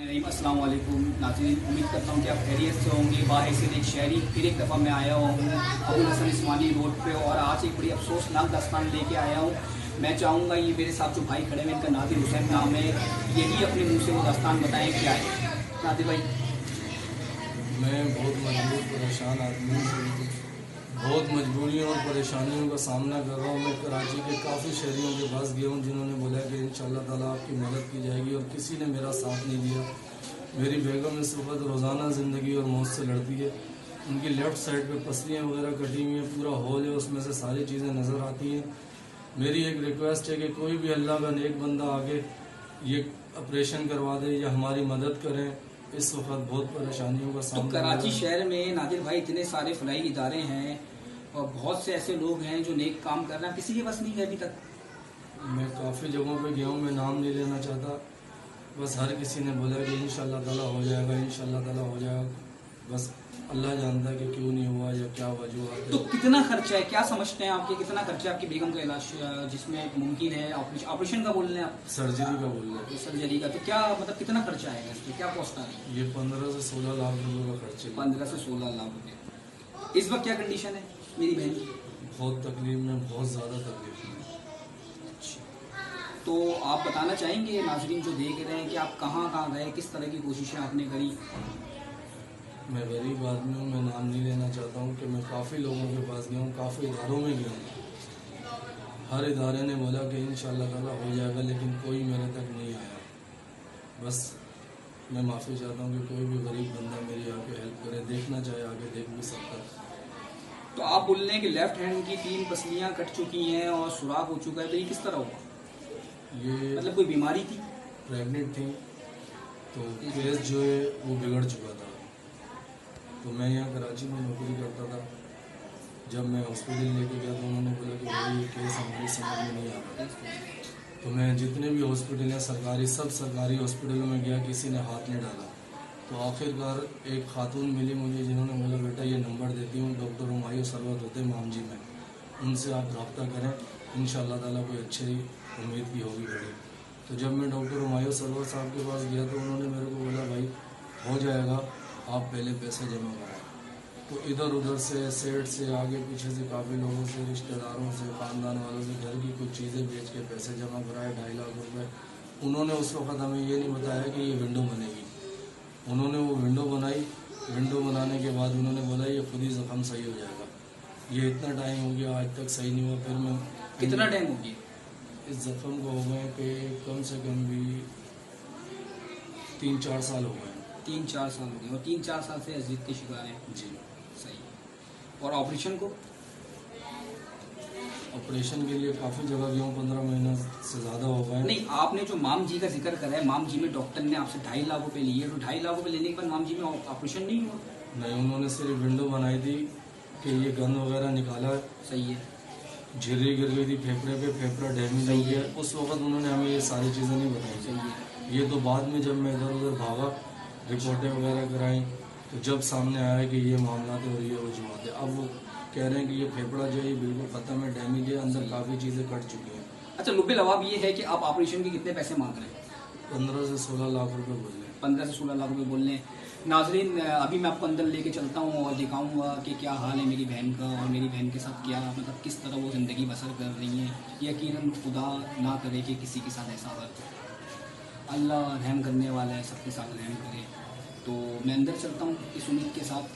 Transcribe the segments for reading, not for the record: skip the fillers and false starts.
अस्सलाम वालेकुम नाज़रीन, उम्मीद करता हूँ कि आप खैरियत से होंगे। बाहैसियत एक शहरी फिर एक दफ़ा मैं आया हुआ हूँ अबुल हसन इस्मानी रोड पे, और आज एक बड़ी अफसोसनाक दास्तान लेके आया हूँ। मैं चाहूँगा ये मेरे साथ जो भाई खड़े हैं, इनका नादिर हुसैन नाम है, यही अपने मुँह से वो दास्तान बताएं क्या है। नादिर भाई। मैं बहुत मजबूर परेशान आदमी हूँ, बहुत मजबूरियों और परेशानियों का सामना कर रहा हूँ। मैं कराची के काफ़ी शहरियों के पास गया हूँ जिन्होंने बोला कि इंशाल्लाह ताला आपकी मदद की जाएगी, और किसी ने मेरा साथ नहीं दिया। मेरी बेगम इस वक्त रोज़ाना ज़िंदगी और मौत से लड़ती है। उनकी लेफ़्ट साइड पे पसलियाँ वगैरह कटी हुई हैं, पूरा हॉल है, उसमें से सारी चीज़ें नज़र आती हैं। मेरी एक रिक्वेस्ट है कि कोई भी अल्लाह का नेक बंदा आगे ये ऑपरेशन करवा दे या हमारी मदद करें। इस वक्त बहुत परेशानियों का तो सामना कराची शहर में नादिर भाई इतने सारे फलाई इदारे हैं और बहुत से ऐसे लोग हैं जो नेक काम कर रहे हैं, किसी के बस नहीं है अभी तक। मैं काफ़ी जगहों पे गया हूँ, मैं नाम नहीं लेना चाहता। बस हर किसी ने बोला कि इंशाल्लाह ताला हो जाएगा, इंशाल्लाह ताला हो जाएगा। बस अल्लाह जानता है कि क्यों नहीं हुआ या क्या वजूहत तो है। कितना खर्चा है, क्या समझते हैं आपके, कितना खर्चा है आपकी बेगम का इलाज जिसमें मुमकिन है ऑपरेशन का बोल रहे हैं आप? सर्जरी का बोल रहे हैं। सर्जरी का तो क्या मतलब कितना खर्चा आएगा, इस पर क्या कॉस्ट आ रही है? ये 15 से 16 लाख रुपए का खर्चे 15 से 16 लाख रुपए। इस वक्त क्या कंडीशन है मेरी बहन की? बहुत तकलीफ में, बहुत ज़्यादा तकलीफ में। तो आप बताना चाहेंगे नाजरीन जो देख रहे हैं कि आप कहाँ कहाँ गए, किस तरह की कोशिशें आपने करी? मैं गरीब आदमी हूँ, मैं नाम नहीं लेना चाहता हूँ कि मैं काफ़ी लोगों के पास गया हूँ, काफ़ी इदारों में गया हूँ। हर इदारे ने बोला कि इंशाल्लाह ताला हो जाएगा, लेकिन कोई मेरे तक नहीं आया। बस मैं माफ़ी चाहता हूँ कि कोई भी गरीब बंदा मेरी आके हेल्प करे, देखना चाहे आगे देख भी सकता है। तो आप बोल रहे हैं कि लेफ्ट हैंड की 3 पसलियाँ कट चुकी हैं और सुराख हो चुका है, तो ये किस तरह हुआ? ये मतलब कोई बीमारी थी? प्रेग्नेंट थी, तो केस जो है वो बिगड़ चुका था। तो मैं यहाँ कराची में नौकरी करता था। जब मैं हॉस्पिटल लेके गया तो उन्होंने बोला कि भाई ये केस हमारी समझ में नहीं आ रहा। तो मैं जितने भी हॉस्पिटल हैं सरकारी, सब सरकारी हॉस्पिटलों में गया, किसी ने हाथ नहीं डाला। तो आखिरकार एक खातून मिली मुझे जिन्होंने बोला बेटा ये नंबर देती हूँ, डॉक्टर हुमायूं सरवत होते हैं मामजी में, उनसे आप रब्ता करें, इंशाल्लाह ताला कोई अच्छी उम्मीद की होगी बड़ी। तो जब मैं डॉक्टर हुमायूं सरवत साहब के पास गया तो उन्होंने मेरे को बोला भाई हो जाएगा, आप पहले पैसे जमा कराएं। तो इधर उधर से, सेठ से, आगे पीछे से, काफ़ी लोगों से, रिश्तेदारों से, ख़ानदान वालों से घर की कुछ चीज़ें बेच के पैसे जमा कराए, 2.5 लाख रुपए। उन्होंने उस वक्त हमें ये नहीं बताया कि ये विंडो बनेगी। उन्होंने वो विंडो बनाई, विंडो बनाने के बाद उन्होंने बोला ये खुद ही ज़ख्म सही हो जाएगा। ये इतना टाइम हो गया, आज तक सही नहीं हुआ। फिर मैं कितना टाइम हो गया इस ज़ख्म को हो गए कि कम से कम भी 3-4 साल हो गए। 3-4 साल हो गए, और 3-4 साल से अजीज के शिकार हैं? जी। सही। और ऑपरेशन को? ऑपरेशन के लिए काफ़ी जगह गया हूँ, 15 महीना से ज़्यादा हो गए। नहीं, आपने जो माम जी का जिक्र करा है, माम जी में डॉक्टर ने आपसे 2.5 लाख रुपए लिए, तो 2.5 लाख रुपए लेने के बाद माम जी में ऑपरेशन नहीं हुआ? नहीं, उन्होंने सिर्फ विंडो बनाई थी कि ये गंद वगैरह निकाला। सही है। झिर्री गिर गई थी फेफड़े पे, फेफड़ा डैमेज हो गया। उस वक्त उन्होंने हमें ये सारी चीज़ें नहीं बताई। सही है। ये तो बाद में जब मैं इधर उधर भागा, रिपोर्टें वगैरह कराई, तो जब सामने आया कि ये मामला थे और ये वजूहत है। अब वो कह रहे हैं कि ये फेफड़ा जो है ये बिल्कुल ख़त्म है, डैमेज है, अंदर काफ़ी चीज़ें कट चुकी हैं। अच्छा, लुब्बे लवाब ये है कि आप ऑपरेशन के कितने पैसे मांग रहे हैं? 15 से 16 लाख रुपए बोल रहे हैं। 15 से 16 लाख रुपए बोल रहे हैं। नाजरीन, अभी मैं आपको अंदर लेके चलता हूँ और दिखाऊंगा कि क्या हाल है मेरी बहन का, और मेरी बहन के साथ क्या मतलब किस तरह वो ज़िंदगी बसर कर रही हैं। यकीनन खुदा ना करे कि किसी के साथ ऐसा हो। अल्लाह रहम करने वाला है, सबके साथ रहम करे। तो मैं अंदर चलता हूँ इस उम्मीद के साथ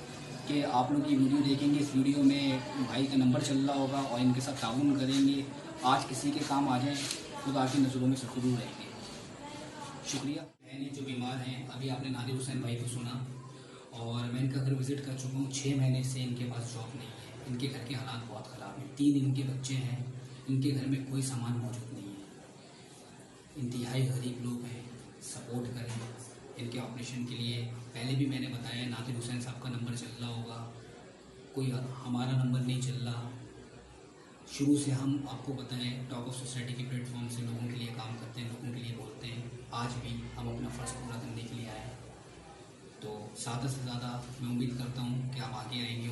कि आप लोग ये वीडियो देखेंगे। इस वीडियो में भाई का नंबर चल रहा होगा और इनके साथ ताउन करेंगे। आज किसी के काम आ जाए, खुदा की नज़रों में सरखुरू रहेंगे। शुक्रिया। बहनें जो बीमार हैं, अभी आपने नादिर हुसैन भाई को सुना, और मैं इनका घर विज़िट कर चुका हूँ। 6 महीने से इनके पास जॉब नहीं है। इनके घर के हालात बहुत ख़राब हैं। 3 इनके बच्चे हैं, इनके घर में कोई सामान मौजूद नहीं है। इंतहाई गरीब लोग हैं, सपोर्ट करें इनके ऑपरेशन के लिए। पहले भी मैंने बताया नादिर हुसैन साहब का नंबर चल रहा होगा, कोई हमारा नंबर नहीं चल रहा। शुरू से हम आपको बताएं टॉक ऑफ सोसाइटी के प्लेटफॉर्म से लोगों के लिए काम करते हैं, लोगों के लिए बोलते हैं। आज भी हम अपना फ़र्ज़ पूरा करने के लिए आए। तो ज़्यादा से ज़्यादा मैं उम्मीद करता हूँ कि आप आगे आएंगे